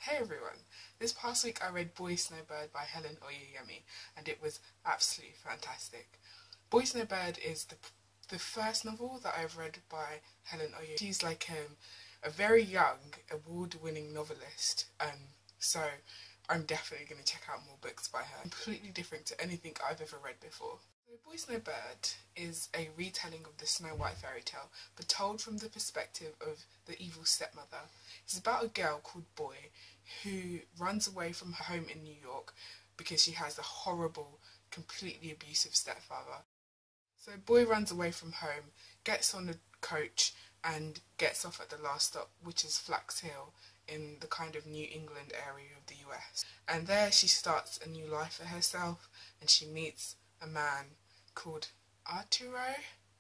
Hey everyone, this past week I read Boy Snowbird by Helen Oyeyemi and it was absolutely fantastic. Boy Snowbird is the first novel that I've read by Helen Oyeyemi. She's like a very young, award-winning novelist, so I'm definitely going to check out more books by her. Completely different to anything I've ever read before. So Boy Snowbird is a retelling of the Snow White fairy tale, but told from the perspective of the evil stepmother. It's about a girl called Boy who runs away from her home in New York because she has a horrible, completely abusive stepfather. So Boy runs away from home, gets on a coach and gets off at the last stop, which is Flax Hill in the kind of New England area of the US. And there she starts a new life for herself and she meets a man called Arturo,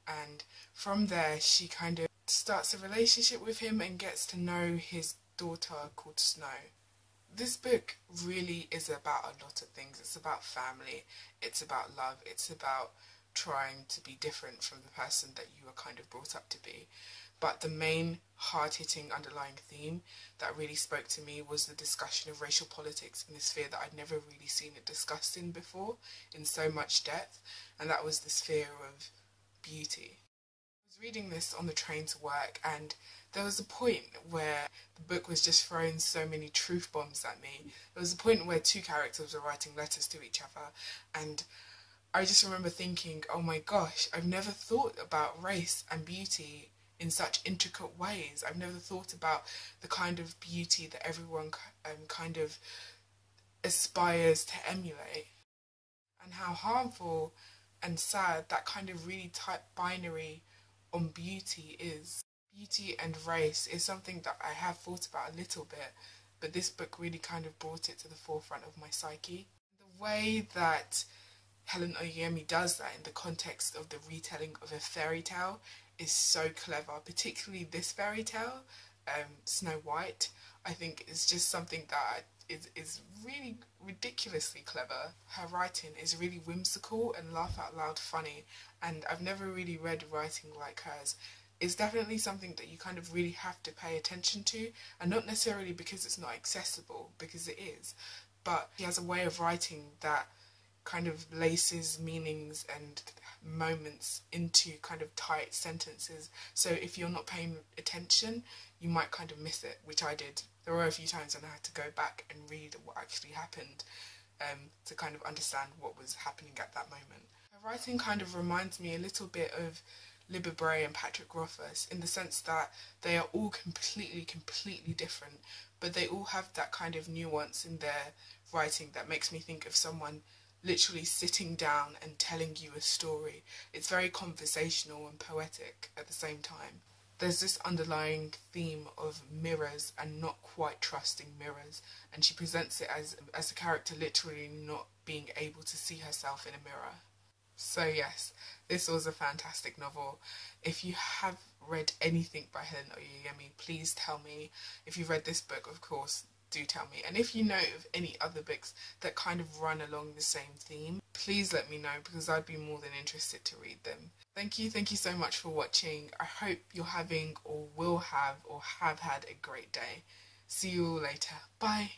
and from there she kind of starts a relationship with him and gets to know his daughter called Snow. This book really is about a lot of things. It's about family, it's about love, it's about trying to be different from the person that you were kind of brought up to be. But the main hard-hitting underlying theme that really spoke to me was the discussion of racial politics in a sphere that I'd never really seen it discussed in before in so much depth, and that was the sphere of beauty. I was reading this on the train to work and there was a point where the book was just throwing so many truth bombs at me. There was a point where two characters were writing letters to each other and I just remember thinking, oh my gosh, I've never thought about race and beauty in such intricate ways. I've never thought about the kind of beauty that everyone kind of aspires to emulate, and how harmful and sad that kind of really tight binary on beauty is. Beauty and race is something that I have thought about a little bit, but this book really kind of brought it to the forefront of my psyche. The way that Helen Oyeyemi does that in the context of the retelling of a fairy tale is so clever, particularly this fairy tale, Snow White. I think is just something that is really ridiculously clever. Her writing is really whimsical and laugh out loud funny, and I've never really read writing like hers. It's definitely something that you kind of really have to pay attention to, and not necessarily because it's not accessible, because it is, but she has a way of writing that kind of laces meanings and moments into kind of tight sentences, so if you're not paying attention you might kind of miss it, which I did. There were a few times when I had to go back and read what actually happened to kind of understand what was happening at that moment. Her writing kind of reminds me a little bit of Libba Bray and Patrick Rothfuss in the sense that they are all completely different, but they all have that kind of nuance in their writing that makes me think of someone literally sitting down and telling you a story. It's very conversational and poetic at the same time. There's this underlying theme of mirrors and not quite trusting mirrors, and she presents it as a character literally not being able to see herself in a mirror. So yes, this was a fantastic novel. If you have read anything by Helen Oyeyemi, please tell me. If you've read this book, of course, do tell me. And if you know of any other books that kind of run along the same theme, please let me know because I'd be more than interested to read them. Thank you so much for watching. I hope you're having or will have or have had a great day. See you all later. Bye.